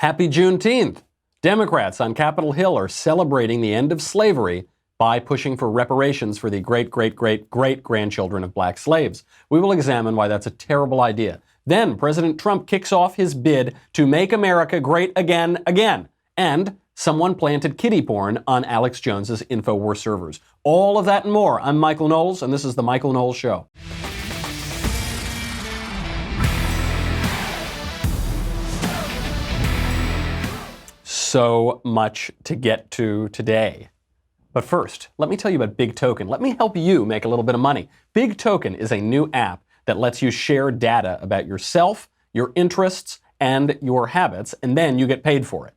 Happy Juneteenth! Democrats on Capitol Hill are celebrating the end of slavery by pushing for reparations for the great-great-great-great-grandchildren of black slaves. We will examine why that's a terrible idea. Then President Trump kicks off his bid to make America great again. And someone planted kiddie porn on Alex Jones's InfoWars servers. All of that and more. I'm Michael Knowles, and this is The Michael Knowles Show. So much to get to today. But first, let me tell you about Big Token. Let me help you make a little bit of money. Big Token is a new app that lets you share data about yourself, your interests, and your habits, and then you get paid for it.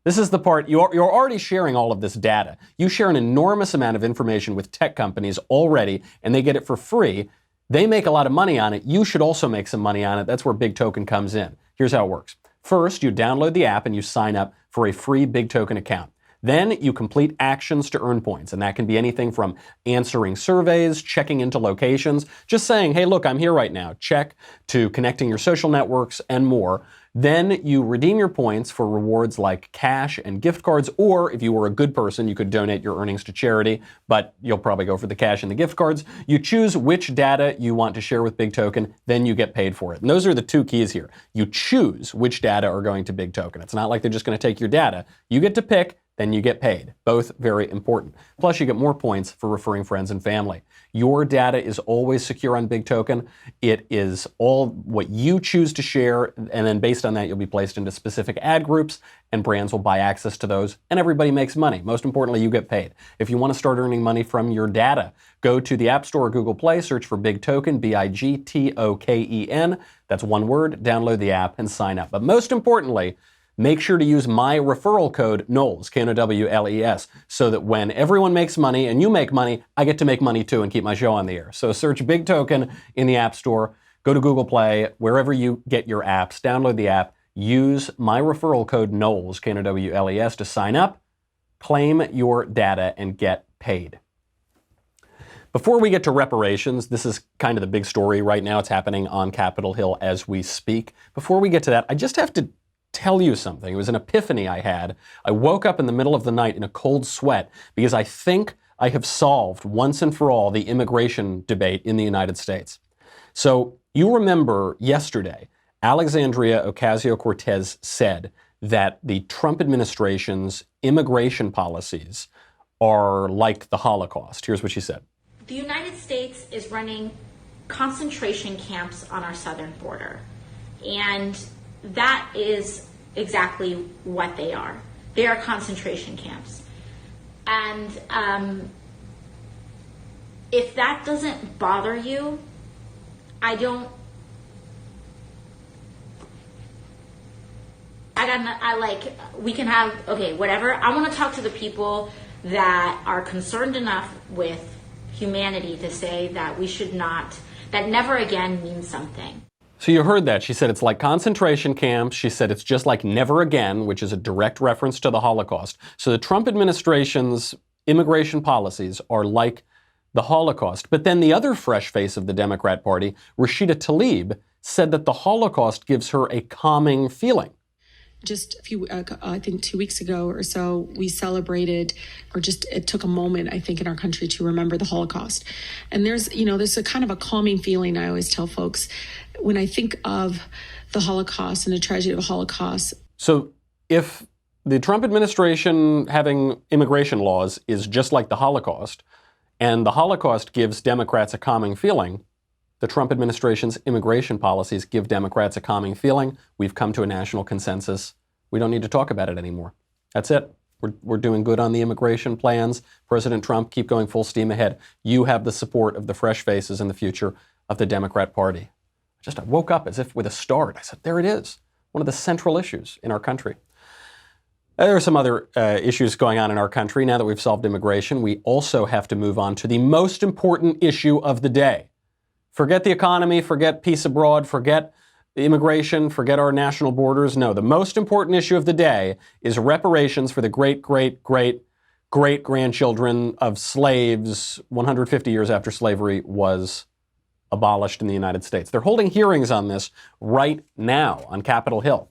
This is the part, you're already sharing all of this data. You share an enormous amount of information with tech companies already, and they get it for free. They make a lot of money on it. You should also make some money on it. That's where Big Token comes in. Here's how it works. First, you download the app and you sign up for a free Big Token account. Then you complete actions to earn points, and that can be anything from answering surveys, checking into locations, just saying, hey, look, I'm here right now, check, to connecting your social networks and more. Then you redeem your points for rewards like cash and gift cards, or if you were a good person, you could donate your earnings to charity, but you'll probably go for the cash and the gift cards. You choose which data you want to share with Big Token, then you get paid for it. And those are the two keys here. You choose which data are going to Big Token. It's not like they're just going to take your data. You get to pick, then you get paid. Both very important. Plus, you get more points for referring friends and family. Your data is always secure on Big Token. It is all what you choose to share, and then based on that, you'll be placed into specific ad groups, and brands will buy access to those, and everybody makes money. Most importantly, you get paid. If you want to start earning money from your data, go to the App Store or Google Play, search for Big Token, BIGTOKEN. That's one word. Download the app and sign up. But most importantly, make sure to use my referral code, Knowles, Knowles, so that when everyone makes money and you make money, I get to make money too and keep my show on the air. So search Big Token in the App Store, go to Google Play, wherever you get your apps, download the app, use my referral code, Knowles, Knowles, to sign up, claim your data, and get paid. Before we get to reparations, this is kind of the big story right now. It's happening on Capitol Hill as we speak. Before we get to that, I just have to tell you something. It was an epiphany I had. I woke up in the middle of the night in a cold sweat because I think I have solved once and for all the immigration debate in the United States. So you remember yesterday, Alexandria Ocasio-Cortez said that the Trump administration's immigration policies are like the Holocaust. Here's what she said. The United States is running concentration camps on our southern border, and that is exactly what they are. They are concentration camps. And if that doesn't bother you, we can have, okay, whatever. I want to talk to the people that are concerned enough with humanity to say that we should not, that never again means something. So you heard that. She said it's like concentration camps. She said it's just like never again, which is a direct reference to the Holocaust. So the Trump administration's immigration policies are like the Holocaust. But then the other fresh face of the Democrat Party, Rashida Tlaib, said that the Holocaust gives her a calming feeling. Just a few, I think 2 weeks ago or so, we celebrated, it took a moment, I think, in our country to remember the Holocaust. And there's a kind of a calming feeling. I always tell folks when I think of the Holocaust and the tragedy of the Holocaust. So if the Trump administration having immigration laws is just like the Holocaust, and the Holocaust gives Democrats a calming feeling, the Trump administration's immigration policies give Democrats a calming feeling. We've come to a national consensus. We don't need to talk about it anymore. That's it. We're doing good on the immigration plans. President Trump, keep going full steam ahead. You have the support of the fresh faces in the future of the Democrat Party. I woke up as if with a start. I said, there it is. One of the central issues in our country. There are some other issues going on in our country. Now that we've solved immigration, we also have to move on to the most important issue of the day. Forget the economy, forget peace abroad, forget immigration, forget our national borders. No, the most important issue of the day is reparations for the great-great-great-great-grandchildren of slaves 150 years after slavery was abolished in the United States. They're holding hearings on this right now on Capitol Hill.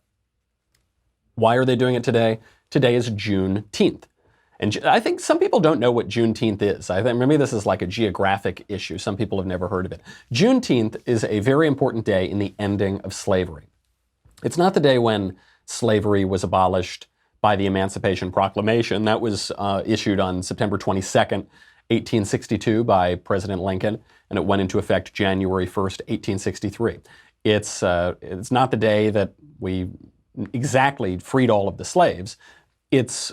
Why are they doing it today? Today is Juneteenth. And I think some people don't know what Juneteenth is. I think maybe this is like a geographic issue. Some people have never heard of it. Juneteenth is a very important day in the ending of slavery. It's not the day when slavery was abolished by the Emancipation Proclamation. That was issued on September 22nd, 1862 by President Lincoln, and it went into effect January 1st, 1863. It's not the day that we exactly freed all of the slaves. It's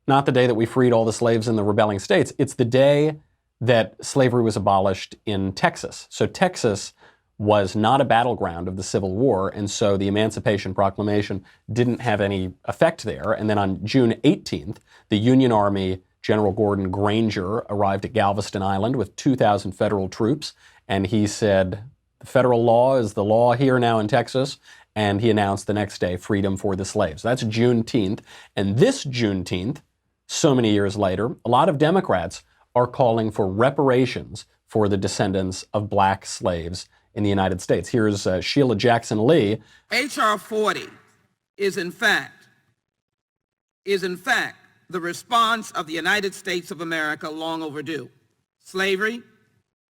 not the day that we freed all the slaves in the rebelling states. It's the day that slavery was abolished in Texas. So Texas was not a battleground of the Civil War, and so the Emancipation Proclamation didn't have any effect there. And then on June 18th, the Union Army General Gordon Granger arrived at Galveston Island with 2,000 federal troops, and he said, the federal law is the law here now in Texas, and he announced the next day freedom for the slaves. That's Juneteenth, and this Juneteenth, so many years later, a lot of Democrats are calling for reparations for the descendants of black slaves in the United States. Here's Sheila Jackson Lee. H.R. 40 is in fact the response of the United States of America long overdue. Slavery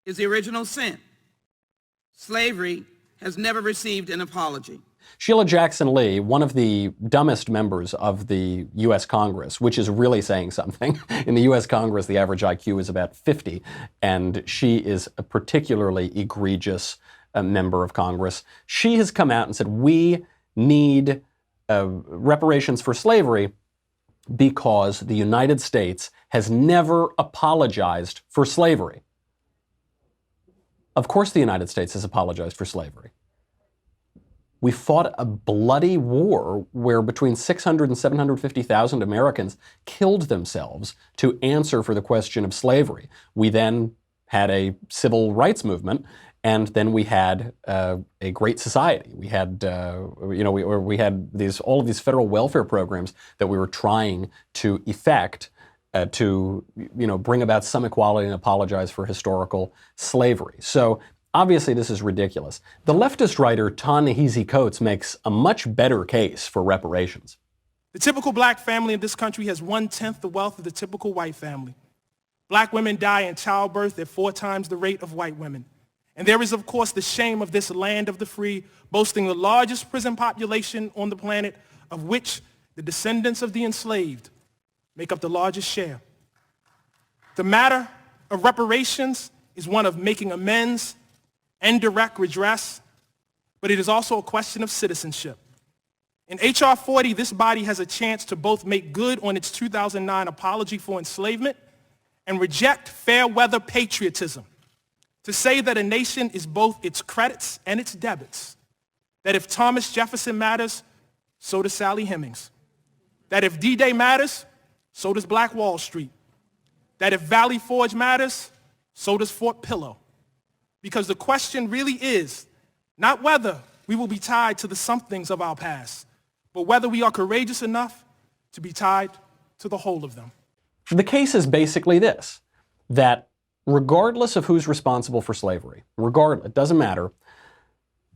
is the original sin. Slavery has never received an apology. Sheila Jackson Lee, one of the dumbest members of the U.S. Congress, which is really saying something. In the U.S. Congress, the average IQ is about 50, and she is a particularly egregious member of Congress. She has come out and said, we need reparations for slavery because the United States has never apologized for slavery. Of course the United States has apologized for slavery. We fought a bloody war where between 600 and 750,000 Americans killed themselves to answer for the question of slavery. We then had a civil rights movement, and then we had a great society. We had, we had all of these federal welfare programs that we were trying to effect to bring about some equality and apologize for historical slavery. So obviously, this is ridiculous. The leftist writer Ta-Nehisi Coates makes a much better case for reparations. The typical black family in this country has 1/10 the wealth of the typical white family. Black women die in childbirth at 4 times the rate of white women. And there is, of course, the shame of this land of the free, boasting the largest prison population on the planet, of which the descendants of the enslaved make up the largest share. The matter of reparations is one of making amends and direct redress, but it is also a question of citizenship. In H.R. 40, this body has a chance to both make good on its 2009 apology for enslavement and reject fair weather patriotism, to say that a nation is both its credits and its debits, that if Thomas Jefferson matters, so does Sally Hemings, that if D-Day matters, so does Black Wall Street, that if Valley Forge matters, so does Fort Pillow. Because the question really is not whether we will be tied to the somethings of our past, but whether we are courageous enough to be tied to the whole of them. The case is basically this, that regardless of who's responsible for slavery, it doesn't matter,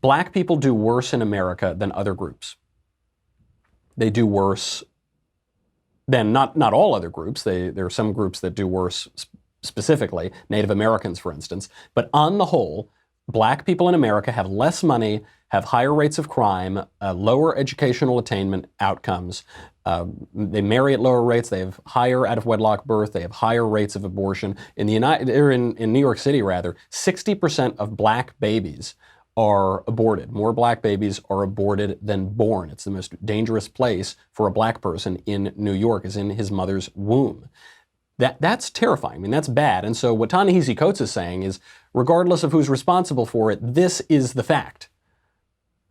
black people do worse in America than other groups. They do worse than not all other groups. There are some groups that do worse specifically, Native Americans, for instance. But on the whole, black people in America have less money, have higher rates of crime, lower educational attainment outcomes. They marry at lower rates. They have higher out-of-wedlock birth. They have higher rates of abortion. In New York City, 60% of black babies are aborted. More black babies are aborted than born. It's the most dangerous place for a black person in New York, is in his mother's womb. That's terrifying. I mean, that's bad. And so what Ta-Nehisi Coates is saying is, regardless of who's responsible for it, this is the fact.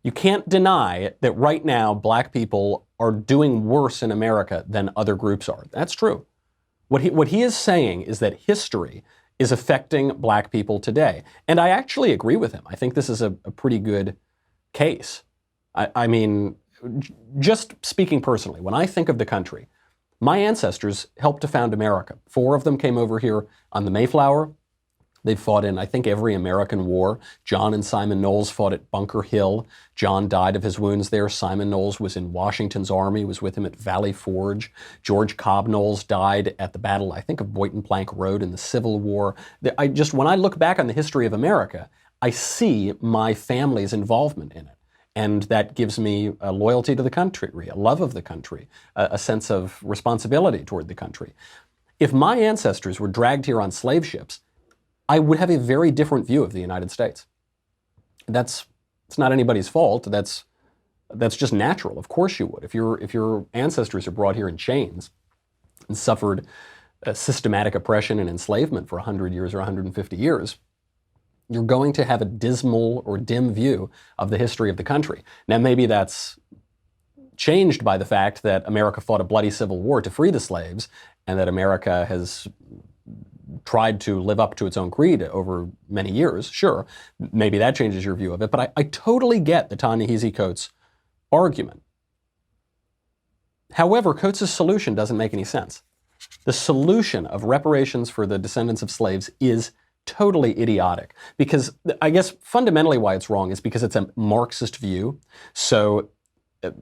You can't deny that right now black people are doing worse in America than other groups are. That's true. What he is saying is that history is affecting black people today. And I actually agree with him. I think this is a pretty good case. I mean, just speaking personally, when I think of the country, my ancestors helped to found America. 4 of them came over here on the Mayflower. They fought in, I think, every American war. John and Simon Knowles fought at Bunker Hill. John died of his wounds there. Simon Knowles was in Washington's army, was with him at Valley Forge. George Cobb Knowles died at the battle, I think, of Boynton Plank Road in the Civil War. When I look back on the history of America, I see my family's involvement in it. And that gives me a loyalty to the country, a love of the country, a sense of responsibility toward the country. If my ancestors were dragged here on slave ships, I would have a very different view of the United States. It's not anybody's fault. That's just natural. Of course you would. If your ancestors are brought here in chains and suffered systematic oppression and enslavement for 100 years or 150 years, you're going to have a dismal or dim view of the history of the country. Now, maybe that's changed by the fact that America fought a bloody civil war to free the slaves, and that America has tried to live up to its own creed over many years. Sure, maybe that changes your view of it, but I totally get the Ta-Nehisi Coates argument. However, Coates' solution doesn't make any sense. The solution of reparations for the descendants of slaves is totally idiotic, because I guess fundamentally why it's wrong is because it's a Marxist view. So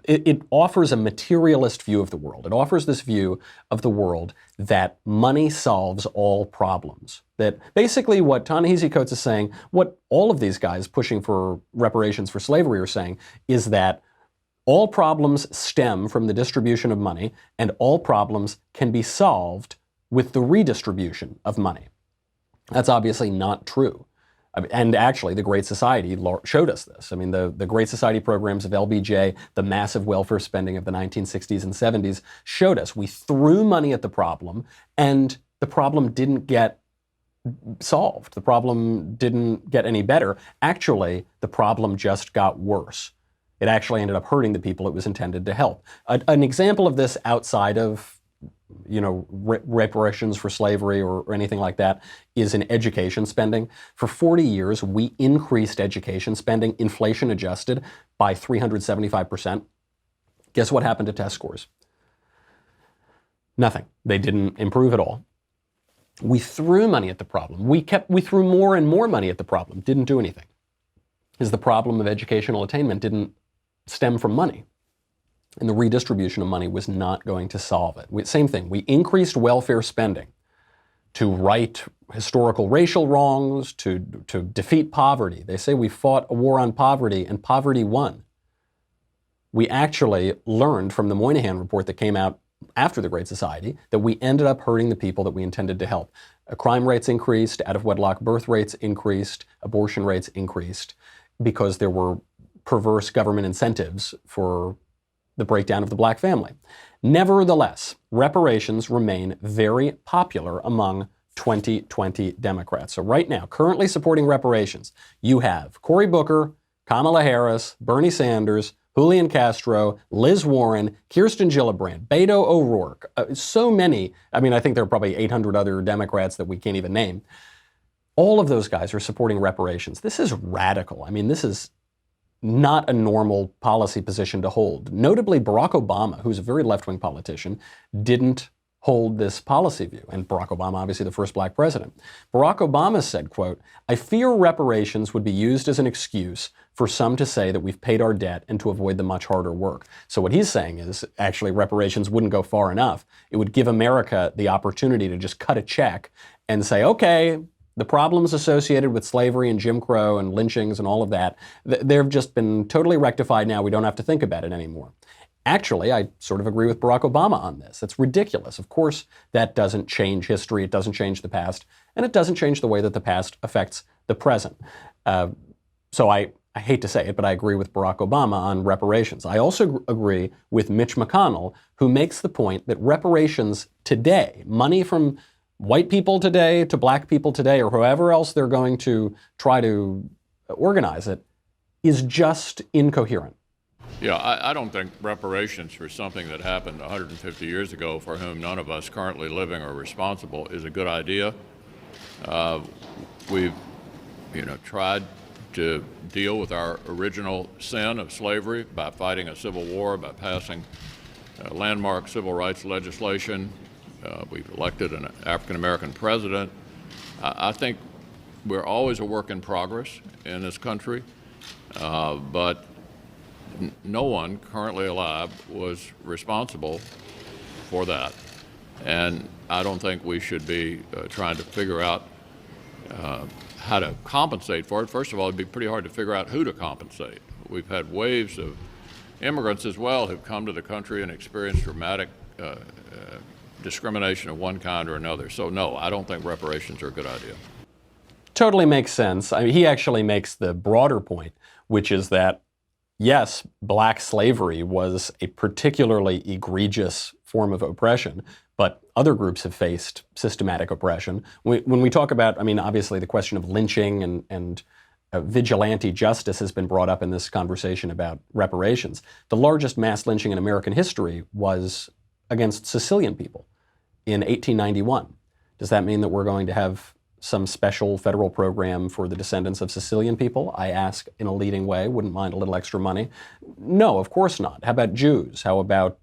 it offers a materialist view of the world. It offers this view of the world that money solves all problems. That basically what Ta-Nehisi Coates is saying, what all of these guys pushing for reparations for slavery are saying, is that all problems stem from the distribution of money, and all problems can be solved with the redistribution of money. That's obviously not true. And actually, the Great Society showed us this. I mean, the Great Society programs of LBJ, the massive welfare spending of the 1960s and 70s showed us we threw money at the problem, and the problem didn't get solved. The problem didn't get any better. Actually, the problem just got worse. It actually ended up hurting the people it was intended to help. An example of this outside of reparations for slavery or anything like that is in education spending. For 40 years, we increased education spending, inflation adjusted, by 375%. Guess what happened to test scores? Nothing. They didn't improve at all. We threw money at the problem. We threw more and more money at the problem. Didn't do anything. Because the problem of educational attainment didn't stem from money. And the redistribution of money was not going to solve it. Same thing, we increased welfare spending to right historical racial wrongs, to defeat poverty. They say we fought a war on poverty, and poverty won. We actually learned from the Moynihan report that came out after the Great Society that we ended up hurting the people that we intended to help. Crime rates increased, out-of-wedlock birth rates increased, abortion rates increased, because there were perverse government incentives for the breakdown of the black family. Nevertheless, reparations remain very popular among 2020 Democrats. So right now, currently supporting reparations, you have Cory Booker, Kamala Harris, Bernie Sanders, Julian Castro, Liz Warren, Kirsten Gillibrand, Beto O'Rourke, so many. I mean, I think there are probably 800 other Democrats that we can't even name. All of those guys are supporting reparations. This is radical. I mean, this is not a normal policy position to hold. Notably, Barack Obama, who's a very left-wing politician, didn't hold this policy view. And Barack Obama, obviously the first black president. Barack Obama said, quote, "I fear reparations would be used as an excuse for some to say that we've paid our debt and to avoid the much harder work." So what he's saying is, actually, reparations wouldn't go far enough. It would give America the opportunity to just cut a check and say, okay, the problems associated with slavery and Jim Crow and lynchings and all of that, they've just been totally rectified now. We don't have to think about it anymore. Actually, I sort of agree with Barack Obama on this. It's ridiculous. Of course, that doesn't change history. It doesn't change the past. And it doesn't change the way that the past affects the present. So I hate to say it, but I agree with Barack Obama on reparations. I also agree with Mitch McConnell, who makes the point that reparations today, money from white people today to black people today, or whoever else they're going to try to organize it, is just incoherent. Yeah, I don't think reparations for something that happened 150 years ago, for whom none of us currently living are responsible, is a good idea. We've, tried to deal with our original sin of slavery by fighting a civil war, by passing landmark civil rights legislation. We've elected an African-American president. I think we're always a work in progress in this country, but no one currently alive was responsible for that. And I don't think we should be trying to figure out how to compensate for it. First of all, it'd be pretty hard to figure out who to compensate. We've had waves of immigrants as well who've come to the country and experienced dramatic discrimination of one kind or another. So no, I don't think reparations are a good idea. Totally makes sense. I mean, he actually makes the broader point, which is that, yes, black slavery was a particularly egregious form of oppression, but other groups have faced systematic oppression. When we talk about, I mean, obviously the question of lynching and vigilante justice has been brought up in this conversation about reparations. The largest mass lynching in American history was against Sicilian people in 1891. Does that mean that we're going to have some special federal program for the descendants of Sicilian people? I ask in a leading way, wouldn't mind a little extra money. No, of course not. How about Jews? How about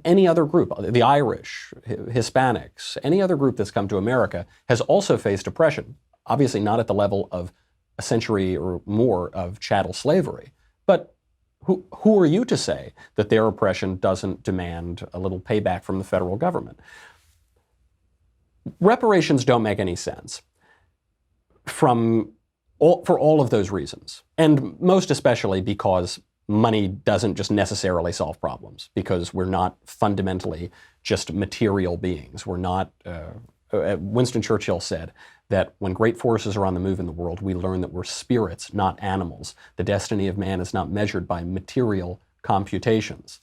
any other group? The Irish, Hispanics, any other group that's come to America has also faced oppression. Obviously not at the level of a century or more of chattel slavery. But who are you to say that their oppression doesn't demand a little payback from the federal government? Reparations don't make any sense for all of those reasons, and most especially because money doesn't just necessarily solve problems, because we're not fundamentally just material beings. We're not, Winston Churchill said that when great forces are on the move in the world, we learn that we're spirits, not animals. The destiny of man is not measured by material computations.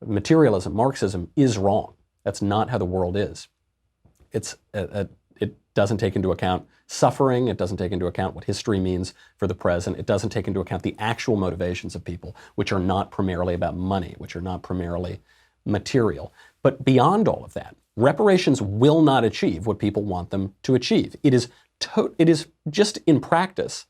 Materialism, Marxism, is wrong. That's not how the world is. It doesn't take into account suffering. It doesn't take into account what history means for the present. It doesn't take into account the actual motivations of people, which are not primarily about money, which are not primarily material. But beyond all of that, reparations will not achieve what people want them to achieve. It is just in practice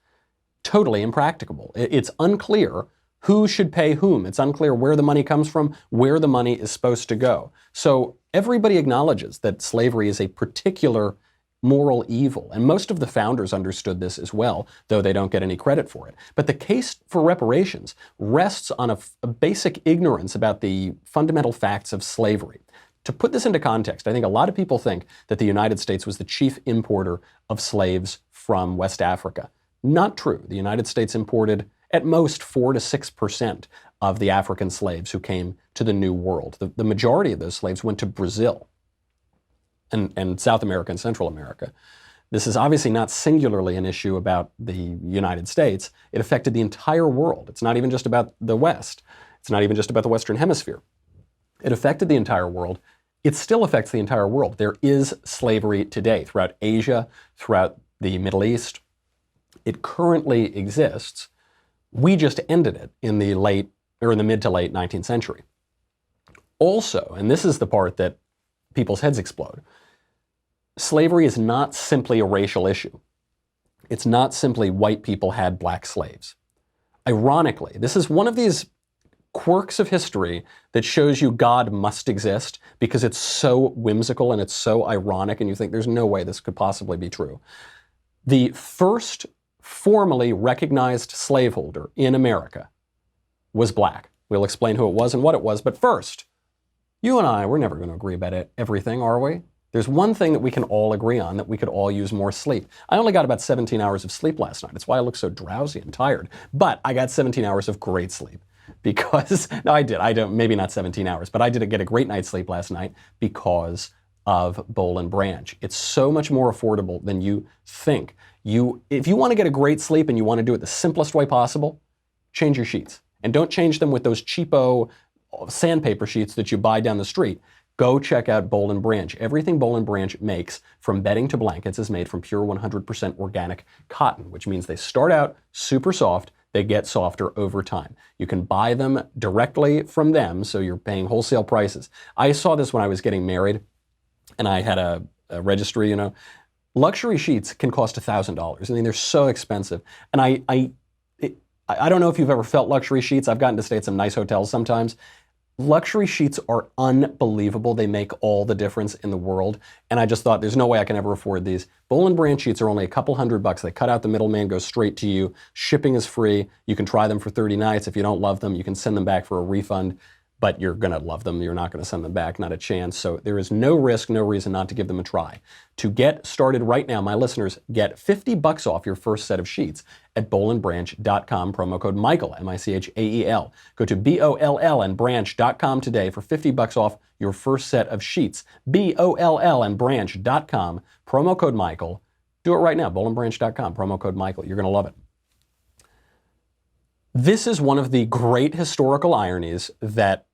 totally impracticable. It's unclear who should pay whom. It's unclear where the money comes from, where the money is supposed to go. So everybody acknowledges that slavery is a particular moral evil, and most of the founders understood this as well, though they don't get any credit for it. But the case for reparations rests on a basic ignorance about the fundamental facts of slavery. To put this into context, I think a lot of people think that the United States was the chief importer of slaves from West Africa. Not true. The United States imported at most 4 to 6% of the African slaves who came to the New World. The majority of those slaves went to Brazil and South America and Central America. This is obviously not singularly an issue about the United States. It affected the entire world. It's not even just about the West. It's not even just about the Western Hemisphere. It affected the entire world. It still affects the entire world. There is slavery today throughout Asia, throughout the Middle East. It currently exists. We just ended it in the mid to late 19th century. Also, and this is the part that people's heads explode, slavery is not simply a racial issue. It's not simply white people had black slaves. Ironically, this is one of these quirks of history that shows you God must exist because it's so whimsical and it's so ironic and you think there's no way this could possibly be true. The first formally recognized slaveholder in America was black. We'll explain who it was and what it was, but first, you and I, we're never going to agree about everything, are we? There's one thing that we can all agree on, that we could all use more sleep. I only got about 17 hours of sleep last night. That's why I look so drowsy and tired. But I got 17 hours of great sleep because, no, I did. Maybe not 17 hours, but I did get a great night's sleep last night because of Boll and Branch. It's so much more affordable than you think. If you want to get a great sleep and you want to do it the simplest way possible, change your sheets. And don't change them with those cheapo sandpaper sheets that you buy down the street. Go check out Boll and Branch. Everything Boll and Branch makes, from bedding to blankets, is made from pure 100% organic cotton, which means they start out super soft, they get softer over time. You can buy them directly from them, so you're paying wholesale prices. I saw this when I was getting married, and I had a registry, Luxury sheets can cost $1,000. I mean, they're so expensive. And I don't know if you've ever felt luxury sheets. I've gotten to stay at some nice hotels sometimes. Luxury sheets are unbelievable. They make all the difference in the world. And I just thought, there's no way I can ever afford these. Boll & Branch sheets are only a couple $100. They cut out the middleman, go straight to you. Shipping is free. You can try them for 30 nights. If you don't love them, you can send them back for a refund. But you're going to love them. You're not going to send them back, not a chance. So there is no risk, no reason not to give them a try. To get started right now, my listeners get $50 off your first set of sheets at bollandbranch.com, promo code Michael, M-I-C-H-A-E-L. Go to B-O-L-L and branch.com today for $50 off your first set of sheets. B-O-L-L and branch.com, promo code Michael. Do it right now, bollandbranch.com, promo code Michael. You're going to love it. This is one of the great historical ironies that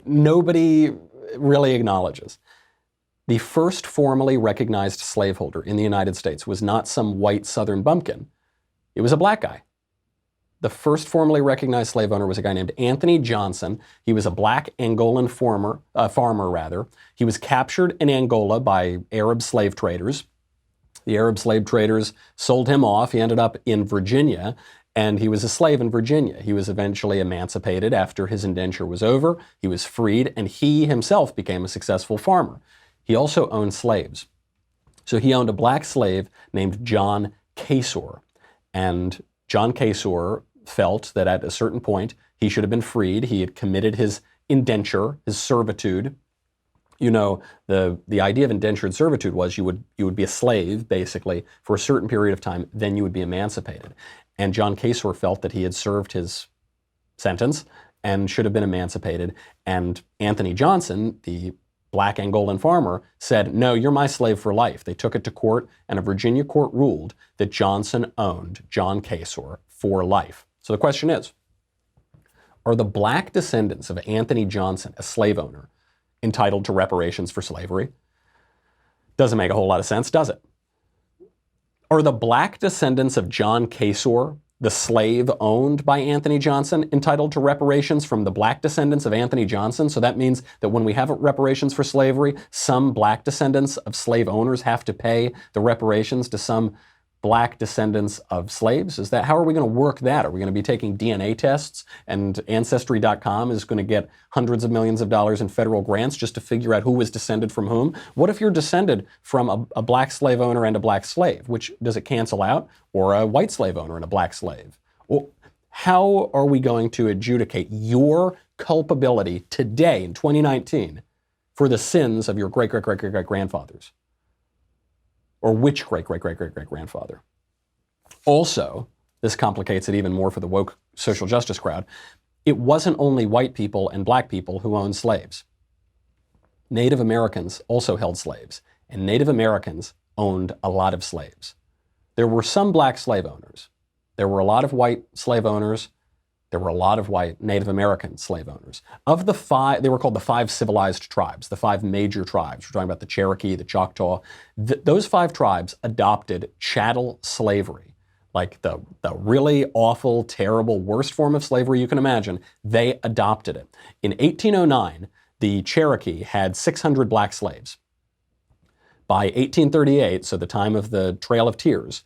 nobody really acknowledges. The first formally recognized slaveholder in the United States was not some white Southern bumpkin. It was a black guy. The first formally recognized slave owner was a guy named Anthony Johnson. He was a black Angolan farmer. He was captured in Angola by Arab slave traders. The Arab slave traders sold him off. He ended up in Virginia, and he was a slave in Virginia. He was eventually emancipated after his indenture was over. He was freed, and he himself became a successful farmer. He also owned slaves. So he owned a black slave named John Casor. And John Casor felt that at a certain point he should have been freed. He had committed his indenture, his servitude. You know, the idea of indentured servitude was you would be a slave, basically, for a certain period of time, then you would be emancipated. And John Casor felt that he had served his sentence and should have been emancipated. And Anthony Johnson, the black Angolan farmer, said, no, you're my slave for life. They took it to court, and a Virginia court ruled that Johnson owned John Casor for life. So the question is, are the black descendants of Anthony Johnson, a slave owner, entitled to reparations for slavery? Doesn't make a whole lot of sense, does it? Are the black descendants of John Casor, the slave owned by Anthony Johnson, entitled to reparations from the black descendants of Anthony Johnson? So that means that when we have reparations for slavery, some black descendants of slave owners have to pay the reparations to some black descendants of slaves? Is that, how are we going to work that? Are we going to be taking DNA tests, and Ancestry.com is going to get hundreds of millions of dollars in federal grants just to figure out who was descended from whom? What if you're descended from a black slave owner and a black slave? Which, does it cancel out? Or a white slave owner and a black slave? Well, how are we going to adjudicate your culpability today in 2019 for the sins of your great-great-great-great-grandfathers? Or which great-great-great-great-great-grandfather? Also, this complicates it even more for the woke social justice crowd. It wasn't only white people and black people who owned slaves. Native Americans also held slaves, and Native Americans owned a lot of slaves. There were some black slave owners. There were a lot of white slave owners. There were a lot of white Native American slave owners. Of the five, they were called the five civilized tribes, the five major tribes. We're talking about the Cherokee, the Choctaw. Those five tribes adopted chattel slavery, like the really awful, terrible, worst form of slavery you can imagine. They adopted it. In 1809, the Cherokee had 600 black slaves. By 1838, so the time of the Trail of Tears,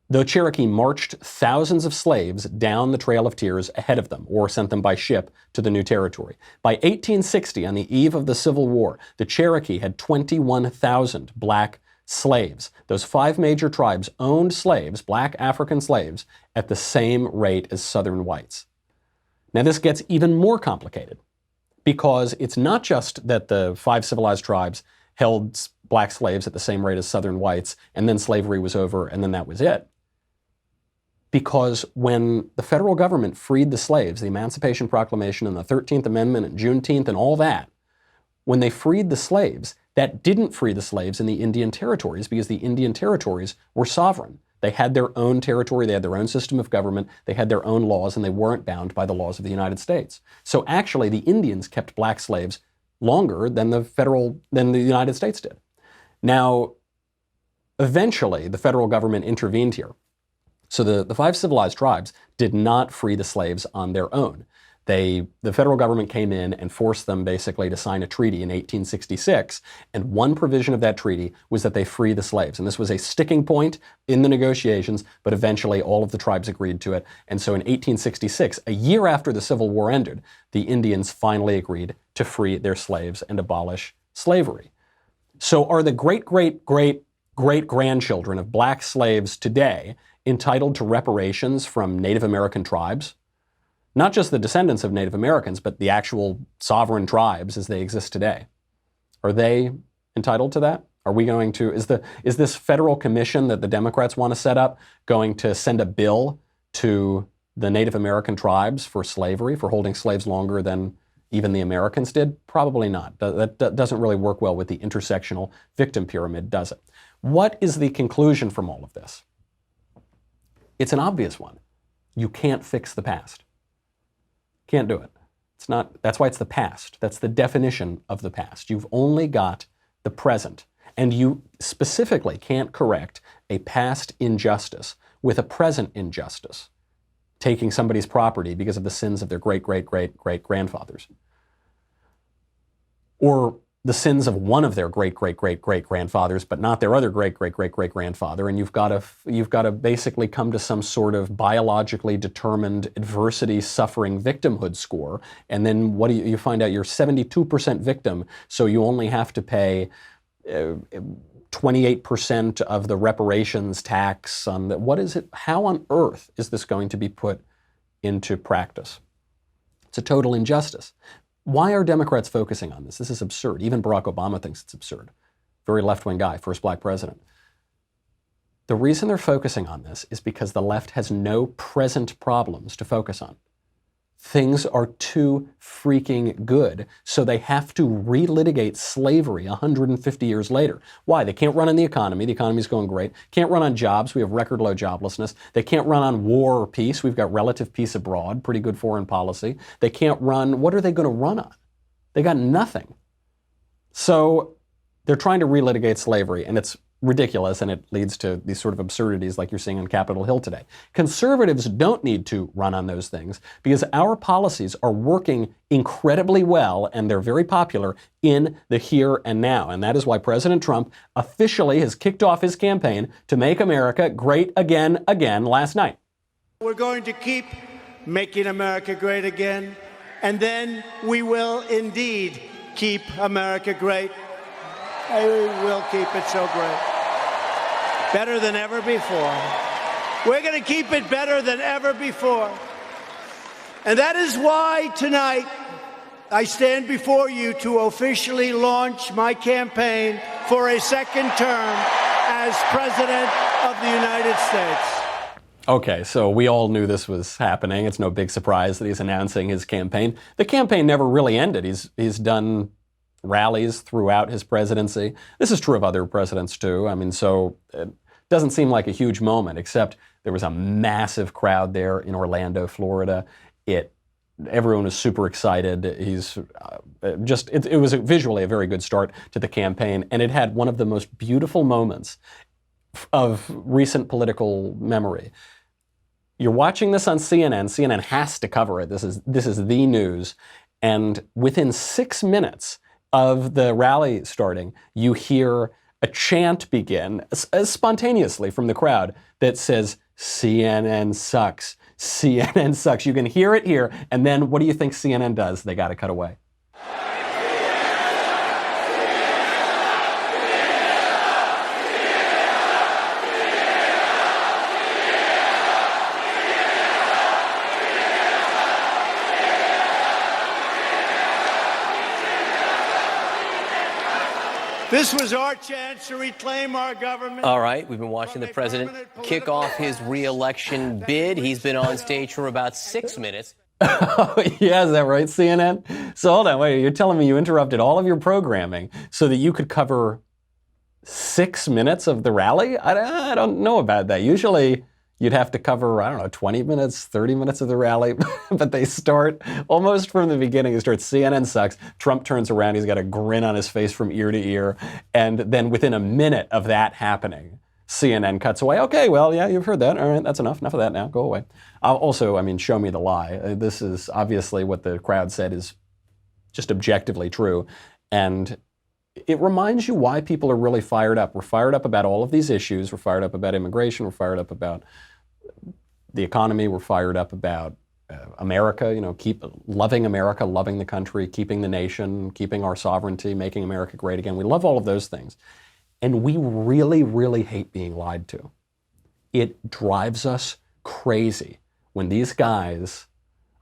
the Cherokee marched thousands of slaves down the Trail of Tears ahead of them, or sent them by ship to the new territory. By 1860, on the eve of the Civil War, the Cherokee had 21,000 black slaves. Those five major tribes owned slaves, black African slaves, at the same rate as Southern whites. Now this gets even more complicated, because it's not just that the five civilized tribes held black slaves at the same rate as Southern whites, and then slavery was over, and then that was it. Because when the federal government freed the slaves, the Emancipation Proclamation and the 13th Amendment and Juneteenth and all that, when they freed the slaves, that didn't free the slaves in the Indian territories, because the Indian territories were sovereign. They had their own territory, they had their own system of government, they had their own laws, and they weren't bound by the laws of the United States. So actually, the Indians kept black slaves longer than the United States did. Now, eventually, the federal government intervened here. So the five civilized tribes did not free the slaves on their own. The federal government came in and forced them basically to sign a treaty in 1866, and one provision of that treaty was that they free the slaves. And this was a sticking point in the negotiations, but eventually all of the tribes agreed to it. And so in 1866, a year after the Civil War ended, the Indians finally agreed to free their slaves and abolish slavery. So are the great-great-great-great-grandchildren of black slaves today entitled to reparations from Native American tribes? Not just the descendants of Native Americans, but the actual sovereign tribes as they exist today. Are they entitled to that? Are we going to, is this federal commission that the Democrats want to set up going to send a bill to the Native American tribes for slavery, for holding slaves longer than even the Americans did? Probably not. That doesn't really work well with the intersectional victim pyramid, does it? What is the conclusion from all of this? It's an obvious one. You can't fix the past. Can't do it. It's not, that's why it's the past. That's the definition of the past. You've only got the present. And you specifically can't correct a past injustice with a present injustice, taking somebody's property because of the sins of their great-great-great-great-grandfathers. Or the sins of one of their great-great-great-great-grandfathers, but not their other great-great-great-great-grandfather, and you've got to basically come to some sort of biologically determined adversity suffering victimhood score, and then what do you find out? You're 72% victim, so you only have to pay 28% of the reparations tax on the, what is it? How on earth is this going to be put into practice? It's a total injustice. Why are Democrats focusing on this? This is absurd. Even Barack Obama thinks it's absurd. Very left-wing guy, first black president. The reason they're focusing on this is because the left has no present problems to focus on. Things are too freaking good, so they have to relitigate slavery 150 years later. Why? They can't run on the economy. The economy's going great. Can't run on jobs. We have record low joblessness. They can't run on war or peace. We've got relative peace abroad, pretty good foreign policy. They can't run. What are they going to run on? They got nothing. So they're trying to relitigate slavery, and it's ridiculous, and it leads to these sort of absurdities like you're seeing on Capitol Hill today. Conservatives don't need to run on those things because our policies are working incredibly well, and they're very popular in the here and now. And that is why President Trump officially has kicked off his campaign to make America great again last night. We're going to keep making America great again, and then we will indeed keep America great. We will keep it so great. Better than ever before. We're going to keep it better than ever before. And that is why tonight I stand before you to officially launch my campaign for a second term as President of the United States. Okay, so we all knew this was happening. It's no big surprise that he's announcing his campaign. The campaign never really ended. He's done rallies throughout his presidency. This is true of other presidents too. I mean, so it doesn't seem like a huge moment, except there was a massive crowd there in Orlando, Florida. Everyone was super excited. It was visually a very good start to the campaign, and it had one of the most beautiful moments of recent political memory. You're watching this on CNN. CNN has to cover it. This is the news. And within 6 minutes of the rally starting, you hear a chant begin spontaneously from the crowd that says, CNN sucks. CNN sucks. You can hear it here. And then what do you think CNN does? They got to cut away. This was our chance to reclaim our government. All right, we've been watching the president kick off his re-election bid. He's been on stage for about 6 minutes. Oh, yeah, is that right, CNN? So hold on, wait, you're telling me you interrupted all of your programming so that you could cover 6 minutes of the rally? I don't know about that. Usually you'd have to cover, 20 minutes, 30 minutes of the rally, but they start almost from the beginning. They start, CNN sucks. Trump turns around, he's got a grin on his face from ear to ear, and then within a minute of that happening, CNN cuts away. Okay, well, yeah, you've heard that. All right, that's enough. Enough of that now. Go away. Also, I mean, show me the lie. This is obviously what the crowd said is just objectively true. And it reminds you why people are really fired up. We're fired up about all of these issues. We're fired up about immigration. We're fired up about the economy. We're fired up about America, keep loving America, loving the country, keeping the nation, keeping our sovereignty, making America great again. We love all of those things. And we really, really hate being lied to. It drives us crazy when these guys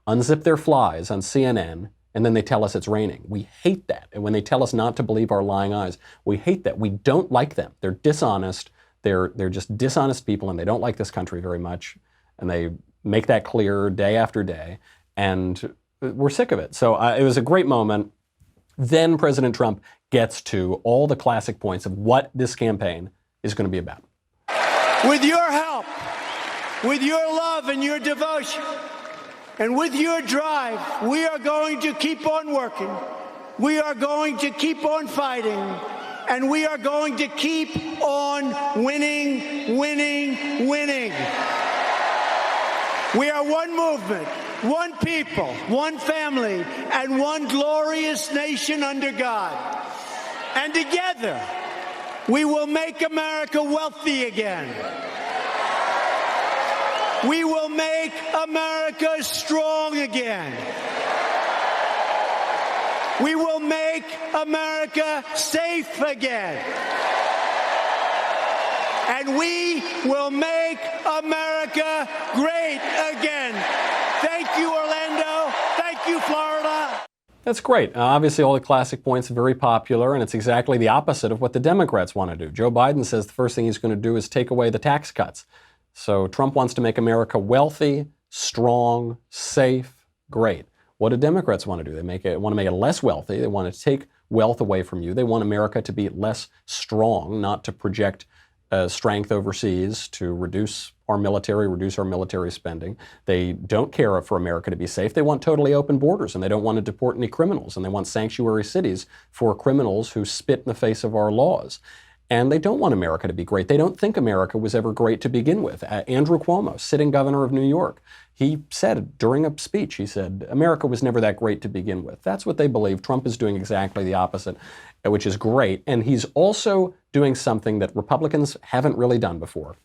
unzip their flies on CNN and then they tell us it's raining. We hate that. And when they tell us not to believe our lying eyes, we hate that. We don't like them. They're dishonest. They're just dishonest people, and they don't like this country very much. And they make that clear day after day. And we're sick of it. So it was a great moment. Then President Trump gets to all the classic points of what this campaign is going to be about. With your help, with your love and your devotion, and with your drive, we are going to keep on working. We are going to keep on fighting. And we are going to keep on winning, winning, winning. We are one movement, one people, one family, and one glorious nation under God. And together, we will make America wealthy again. We will make America strong again. We will make America safe again. And we will make America great again. Thank you, Orlando. Thank you, Florida. That's great. Obviously, all the classic points are very popular, and it's exactly the opposite of what the Democrats want to do. Joe Biden says the first thing he's going to do is take away the tax cuts. So Trump wants to make America wealthy, strong, safe, great. What do Democrats want to do? They want to make it less wealthy. They want to take wealth away from you. They want America to be less strong, not to project strength overseas, to reduce our military spending. They don't care for America to be safe. They want totally open borders, and they don't want to deport any criminals, and they want sanctuary cities for criminals who spit in the face of our laws. And they don't want America to be great. They don't think America was ever great to begin with. Andrew Cuomo, sitting governor of New York, he said during a speech, he said, America was never that great to begin with. That's what they believe. Trump is doing exactly the opposite, which is great. And he's also doing something that Republicans haven't really done before.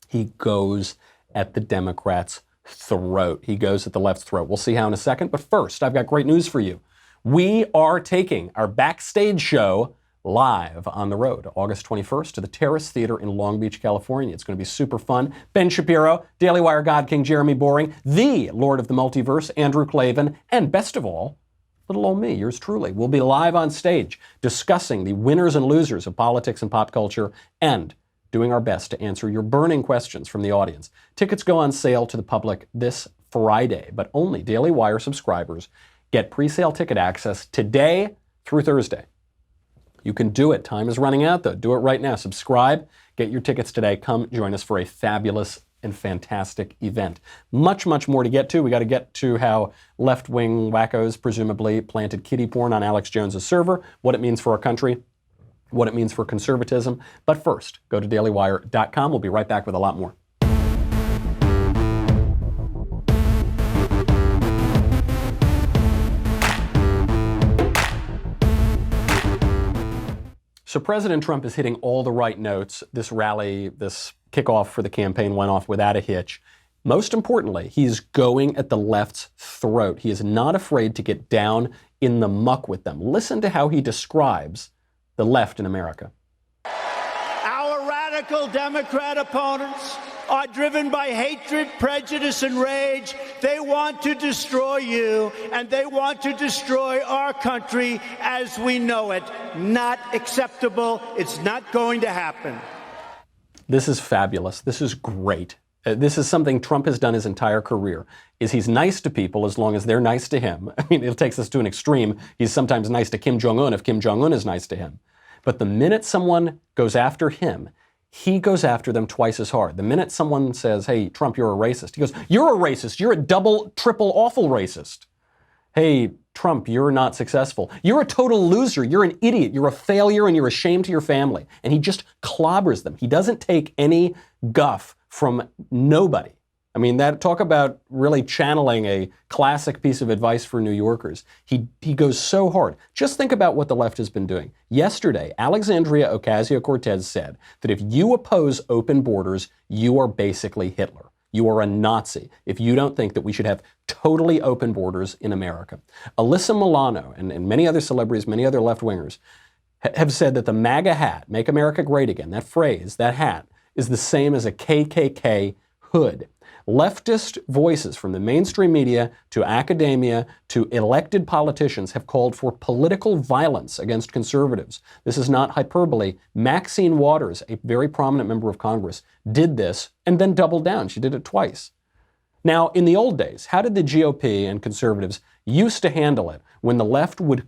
He goes at the Democrats' throat. He goes at the left's throat. We'll see how in a second. But first, I've got great news for you. We are taking our backstage show live on the road, August 21st, to the Terrace Theater in Long Beach, California. It's going to be super fun. Ben Shapiro, Daily Wire God King Jeremy Boring, the Lord of the Multiverse, Andrew Klavan, and best of all, little old me, yours truly. We'll be live on stage discussing the winners and losers of politics and pop culture and doing our best to answer your burning questions from the audience. Tickets go on sale to the public this Friday, but only Daily Wire subscribers get pre-sale ticket access today through Thursday. You can do it. Time is running out, though. Do it right now. Subscribe. Get your tickets today. Come join us for a fabulous and fantastic event. Much, much more to get to. We got to get to how left-wing wackos presumably planted kiddie porn on Alex Jones' server, what it means for our country, what it means for conservatism. But first, go to dailywire.com. We'll be right back with a lot more. So President Trump is hitting all the right notes. This rally, this kickoff for the campaign went off without a hitch. Most importantly, he's going at the left's throat. He is not afraid to get down in the muck with them. Listen to how he describes the left in America. Our radical Democrat opponents are driven by hatred, prejudice, and rage. They want to destroy you, and they want to destroy our country as we know it. Not acceptable. It's not going to happen. This is fabulous. This is great. This is something Trump has done his entire career, is he's nice to people as long as they're nice to him. I mean, it takes us to an extreme. He's sometimes nice to Kim Jong-un if Kim Jong-un is nice to him. But the minute someone goes after him, he goes after them twice as hard. The minute someone says, hey, Trump, you're a racist, he goes, you're a racist. You're a double, triple awful racist. Hey, Trump, you're not successful. You're a total loser. You're an idiot. You're a failure and you're a shame to your family. And he just clobbers them. He doesn't take any guff from nobody. I mean, talk about really channeling a classic piece of advice for New Yorkers. He goes so hard. Just think about what the left has been doing. Yesterday, Alexandria Ocasio-Cortez said that if you oppose open borders, you are basically Hitler. You are a Nazi if you don't think that we should have totally open borders in America. Alyssa Milano and many other celebrities, many other left-wingers have said that the MAGA hat, Make America Great Again, that phrase, that hat, is the same as a KKK hood. Leftist voices from the mainstream media to academia to elected politicians have called for political violence against conservatives. This is not hyperbole. Maxine Waters, a very prominent member of Congress, did this and then doubled down. She did it twice. Now, in the old days, how did the GOP and conservatives used to handle it when the left would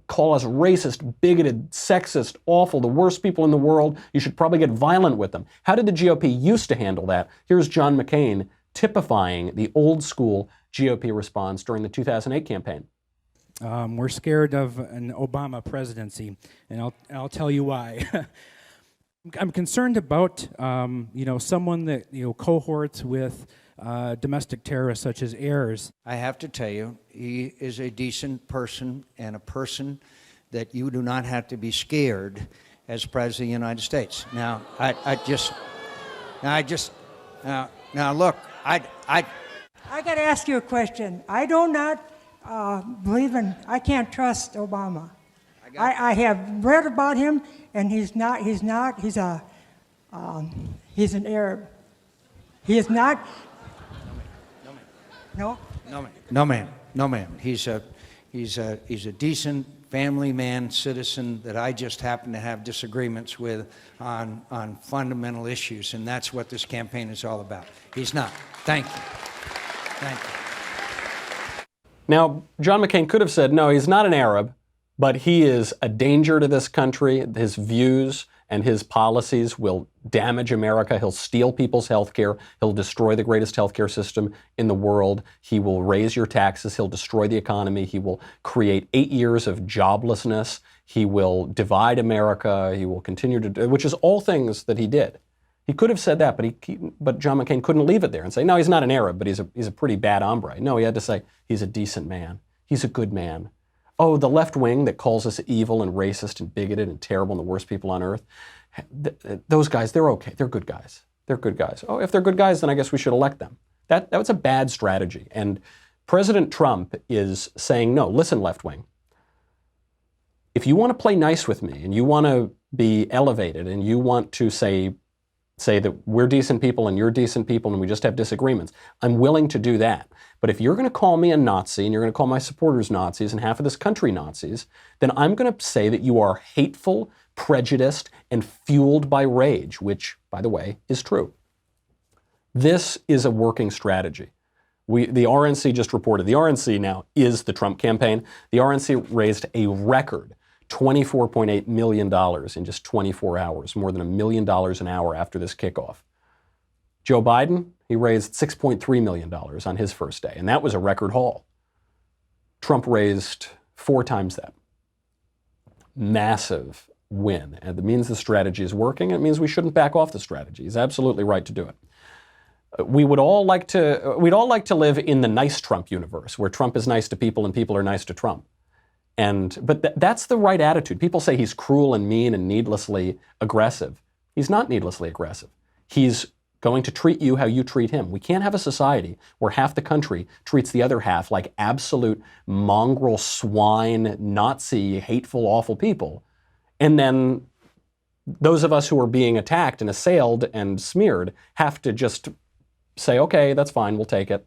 call us racist, bigoted, sexist, awful, the worst people in the world? You should probably get violent with them. How did the GOP used to handle that? Here's John McCain typifying the old school GOP response during the 2008 campaign. We're scared of an Obama presidency, and I'll tell you why. I'm concerned about someone that cohorts with domestic terrorists such as Ayers. I have to tell you, he is a decent person and a person that you do not have to be scared as President of the United States. Now, look, I got to ask you a question. I do not I can't trust Obama. I have read about him, and he's an Arab. He is not. No, ma'am. He's a decent family man, citizen that I just happen to have disagreements with on fundamental issues, and that's what this campaign is all about. He's not. Thank you. Now, John McCain could have said, no, he's not an Arab, but he is a danger to this country. His views and his policies will damage America. He'll steal people's health care. He'll destroy the greatest health care system in the world. He will raise your taxes. He'll destroy the economy. He will create 8 years of joblessness. He will divide America. He will continue to do, which is all things that he did. He could have said that, but John McCain couldn't leave it there and say, no, he's not an Arab, but he's a pretty bad hombre. No, he had to say, he's a decent man. He's a good man. Oh, the left wing that calls us evil and racist and bigoted and terrible and the worst people on earth, those guys, they're okay. They're good guys. They're good guys. Oh, if they're good guys, then I guess we should elect them. That was a bad strategy. And President Trump is saying, no, listen, left wing. If you want to play nice with me and you want to be elevated and you want to say that we're decent people and you're decent people and we just have disagreements, I'm willing to do that. But if you're going to call me a Nazi and you're going to call my supporters Nazis and half of this country Nazis, then I'm going to say that you are hateful, prejudiced, and fueled by rage, which, by the way, is true. This is a working strategy. The RNC just reported, the RNC now is the Trump campaign. The RNC raised a record $24.8 million in just 24 hours, more than $1 million an hour after this kickoff. Joe Biden, he raised $6.3 million on his first day, and that was a record haul. Trump raised 4 times that. Massive win. And it means the strategy is working. It means we shouldn't back off the strategy. He's absolutely right to do it. We'd all like to live in the nice Trump universe, where Trump is nice to people and people are nice to Trump. But that's the right attitude. People say he's cruel and mean and needlessly aggressive. He's not needlessly aggressive. He's going to treat you how you treat him. We can't have a society where half the country treats the other half like absolute mongrel, swine, Nazi, hateful, awful people. And then those of us who are being attacked and assailed and smeared have to just say, okay, that's fine, we'll take it.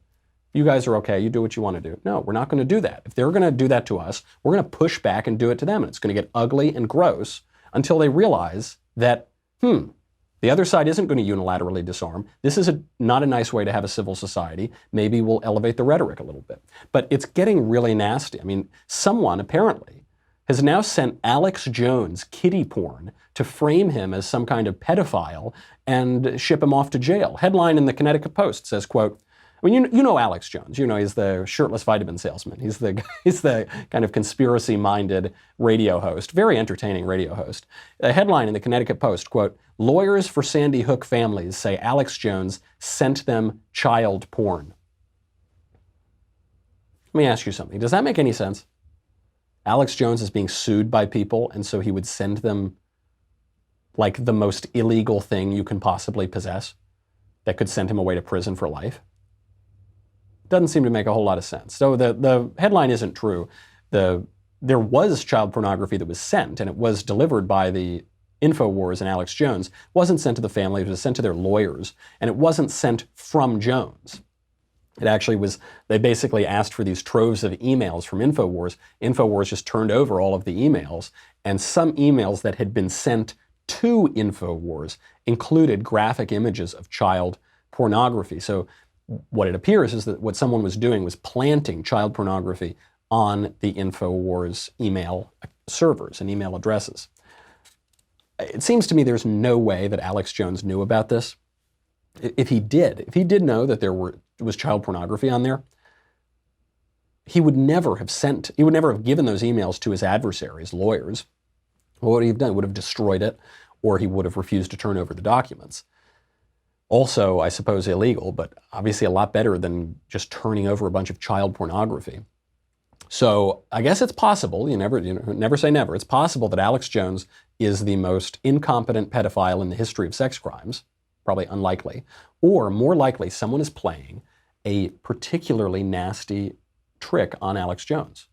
You guys are okay, you do what you want to do. No, we're not going to do that. If they're going to do that to us, we're going to push back and do it to them. And it's going to get ugly and gross until they realize that, the other side isn't going to unilaterally disarm. This is not a nice way to have a civil society. Maybe we'll elevate the rhetoric a little bit. But it's getting really nasty. I mean, someone apparently has now sent Alex Jones kiddie porn to frame him as some kind of pedophile and ship him off to jail. Headline in the Connecticut Post says, quote, I mean, you know Alex Jones. You know he's the shirtless vitamin salesman. He's the kind of conspiracy-minded radio host, very entertaining radio host. A headline in the Connecticut Post, quote, "Lawyers for Sandy Hook families say Alex Jones sent them child porn." Let me ask you something. Does that make any sense? Alex Jones is being sued by people, and so he would send them like the most illegal thing you can possibly possess that could send him away to prison for life? Doesn't seem to make a whole lot of sense. So the headline isn't true. There was child pornography that was sent, and it was delivered by the InfoWars and Alex Jones. It wasn't sent to the family, it was sent to their lawyers, and it wasn't sent from Jones. It actually was, they basically asked for these troves of emails from InfoWars. InfoWars just turned over all of the emails, and some emails that had been sent to InfoWars included graphic images of child pornography. So what it appears is that what someone was doing was planting child pornography on the InfoWars email servers and email addresses. It seems to me there's no way that Alex Jones knew about this. If he did know that there was child pornography on there, he would never have given those emails to his adversaries, lawyers. What would he have done? He would have destroyed it, or he would have refused to turn over the documents. Also, I suppose illegal, but obviously a lot better than just turning over a bunch of child pornography. So I guess it's possible, never say never, it's possible that Alex Jones is the most incompetent pedophile in the history of sex crimes, probably unlikely, or more likely someone is playing a particularly nasty trick on Alex Jones.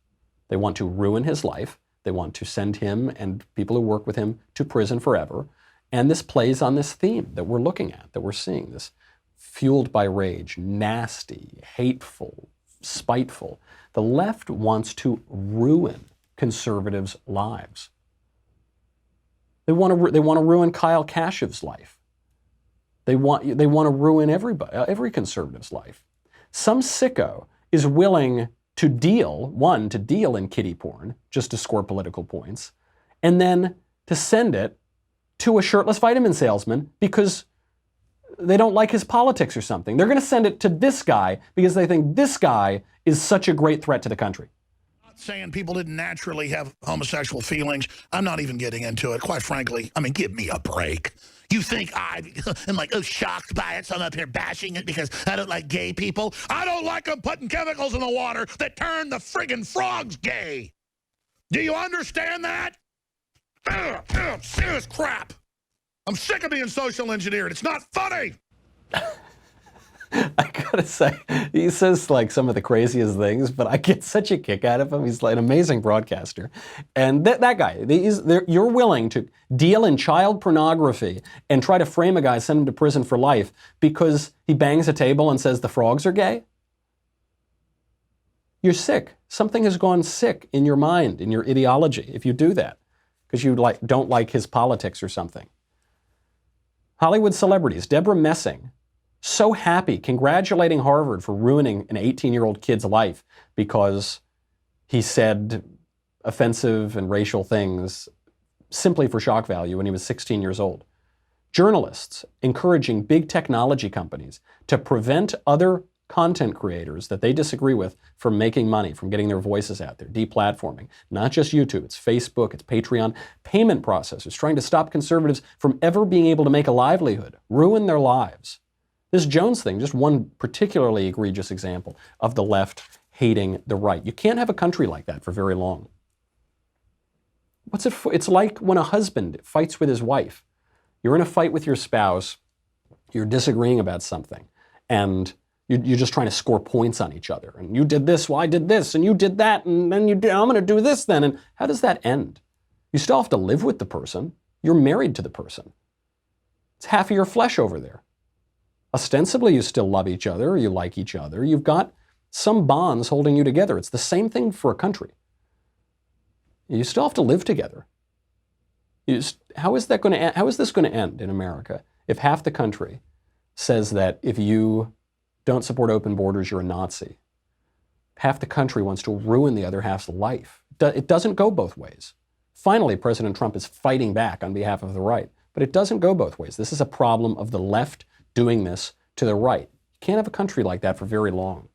They want to ruin his life. They want to send him and people who work with him to prison forever. And this plays on this theme that we're looking at, that we're seeing, this fueled by rage, nasty, hateful, spiteful. The left wants to ruin conservatives' lives. They want to ruin Kyle Kashev's life. They want to ruin every conservative's life. Some sicko is willing to deal in kiddie porn just to score political points, and then to send it to a shirtless vitamin salesman because they don't like his politics or something. They're going to send it to this guy because they think this guy is such a great threat to the country. I'm not saying people didn't naturally have homosexual feelings. I'm not even getting into it, quite frankly. I mean, give me a break. You think I am like, shocked by it, so I'm up here bashing it because I don't like gay people? I don't like them putting chemicals in the water that turn the friggin' frogs gay. Do you understand that? Serious crap. I'm sick of being social engineered. It's not funny. I gotta say, he says like some of the craziest things, but I get such a kick out of him. He's like an amazing broadcaster. And that guy, you're willing to deal in child pornography and try to frame a guy, send him to prison for life because he bangs a table and says the frogs are gay? You're sick. Something has gone sick in your mind, in your ideology, if you do that, because you don't like his politics or something. Hollywood celebrities, Deborah Messing, so happy, congratulating Harvard for ruining an 18-year-old kid's life because he said offensive and racial things simply for shock value when he was 16 years old. Journalists encouraging big technology companies to prevent other content creators that they disagree with from making money, from getting their voices out there, deplatforming. Not just YouTube, it's Facebook, it's Patreon. Payment processors trying to stop conservatives from ever being able to make a livelihood, ruin their lives. This Jones thing, just one particularly egregious example of the left hating the right. You can't have a country like that for very long. What's it for? It's like when a husband fights with his wife. You're in a fight with your spouse, you're disagreeing about something, and you're just trying to score points on each other. And you did this, well, I did this, and you did that, and then I'm going to do this then. And how does that end? You still have to live with the person. You're married to the person. It's half of your flesh over there. Ostensibly, you still love each other, you like each other. You've got some bonds holding you together. It's the same thing for a country. You still have to live together. How is this going to end in America if half the country says that if you don't support open borders, you're a Nazi? Half the country wants to ruin the other half's life. It doesn't go both ways. Finally, President Trump is fighting back on behalf of the right, but it doesn't go both ways. This is a problem of the left doing this to the right. You can't have a country like that for very long.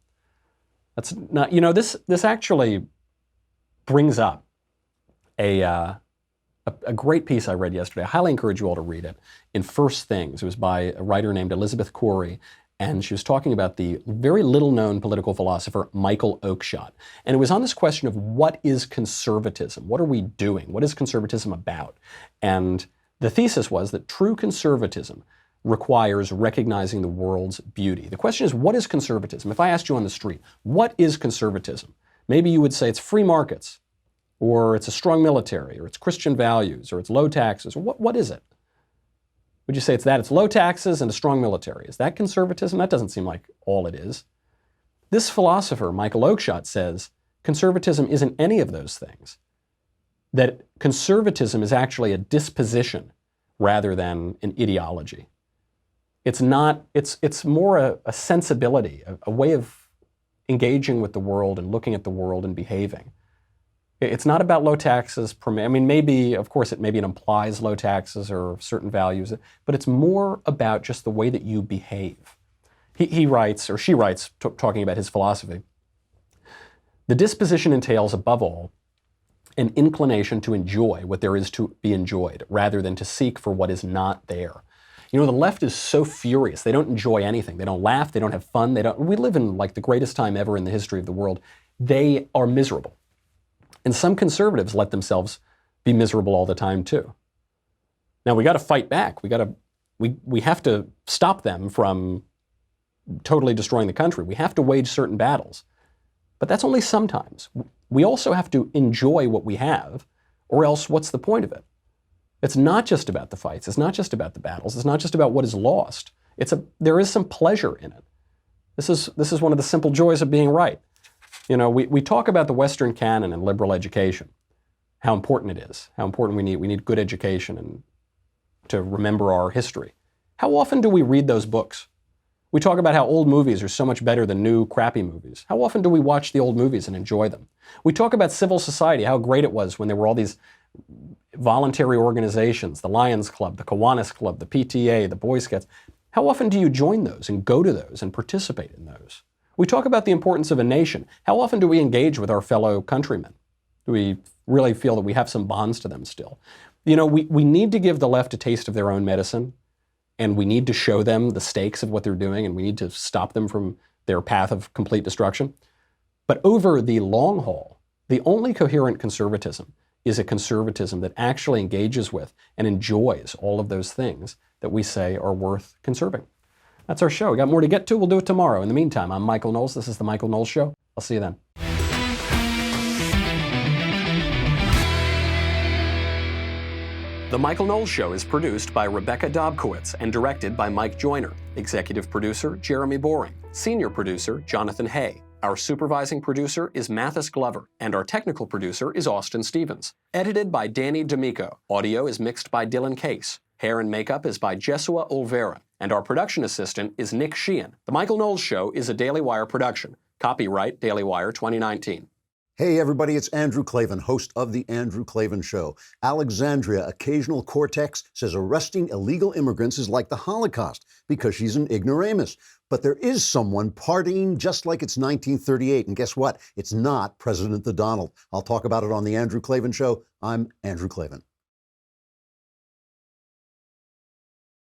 That's not, you know, this actually brings up a great piece I read yesterday. I highly encourage you all to read it. In First Things, it was by a writer named Elizabeth Corey, and she was talking about the very little-known political philosopher Michael Oakeshott. And it was on this question of what is conservatism? What are we doing? What is conservatism about? And the thesis was that true conservatism requires recognizing the world's beauty. The question is, what is conservatism? If I asked you on the street, what is conservatism? Maybe you would say it's free markets, or it's a strong military, or it's Christian values, or it's low taxes. What is it? Would you say it's that? It's low taxes and a strong military. Is that conservatism? That doesn't seem like all it is. This philosopher, Michael Oakeshott, says conservatism isn't any of those things. That conservatism is actually a disposition rather than an ideology. It's not, it's more a sensibility, a way of engaging with the world and looking at the world and behaving. It's not about low taxes. I mean, maybe, of course, it implies low taxes or certain values, but it's more about just the way that you behave. He writes, or she writes, talking about his philosophy. The disposition entails, above all, an inclination to enjoy what there is to be enjoyed, rather than to seek for what is not there. You know, the left is so furious. They don't enjoy anything. They don't laugh. They don't have fun. We live in like the greatest time ever in the history of the world. They are miserable. And some conservatives let themselves be miserable all the time too. Now we got to fight back. We have to stop them from totally destroying the country. We have to wage certain battles. But that's only sometimes. We also have to enjoy what we have, or else what's the point of it? It's not just about the fights. It's not just about the battles. It's not just about what is lost. There is some pleasure in it. This is one of the simple joys of being right. You know, we talk about the Western canon and liberal education, how important it is, how important we need good education and to remember our history. How often do we read those books? We talk about how old movies are so much better than new crappy movies. How often do we watch the old movies and enjoy them? We talk about civil society, how great it was when there were all these voluntary organizations, the Lions Club, the Kiwanis Club, the PTA, the Boy Scouts. How often do you join those and go to those and participate in those? We talk about the importance of a nation. How often do we engage with our fellow countrymen? Do we really feel that we have some bonds to them still? You know, we need to give the left a taste of their own medicine, and we need to show them the stakes of what they're doing, and we need to stop them from their path of complete destruction. But over the long haul, the only coherent conservatism is a conservatism that actually engages with and enjoys all of those things that we say are worth conserving. That's our show. We got more to get to. We'll do it tomorrow. In the meantime, I'm Michael Knowles. This is The Michael Knowles Show. I'll see you then. The Michael Knowles Show is produced by Rebecca Dobkowitz and directed by Mike Joyner. Executive producer, Jeremy Boring. Senior producer, Jonathan Hay. Our supervising producer is Mathis Glover, and our technical producer is Austin Stevens. Edited by Danny D'Amico. Audio is mixed by Dylan Case. Hair and makeup is by Jesua Olvera, and our production assistant is Nick Sheehan. The Michael Knowles Show is a Daily Wire production. Copyright Daily Wire 2019. Hey everybody, it's Andrew Klavan, host of The Andrew Klavan Show. Alexandria, occasional cortex, says arresting illegal immigrants is like the Holocaust because she's an ignoramus. But there is someone partying just like it's 1938, and guess what? It's not President the Donald. I'll talk about it on The Andrew Klavan Show. I'm Andrew Klavan.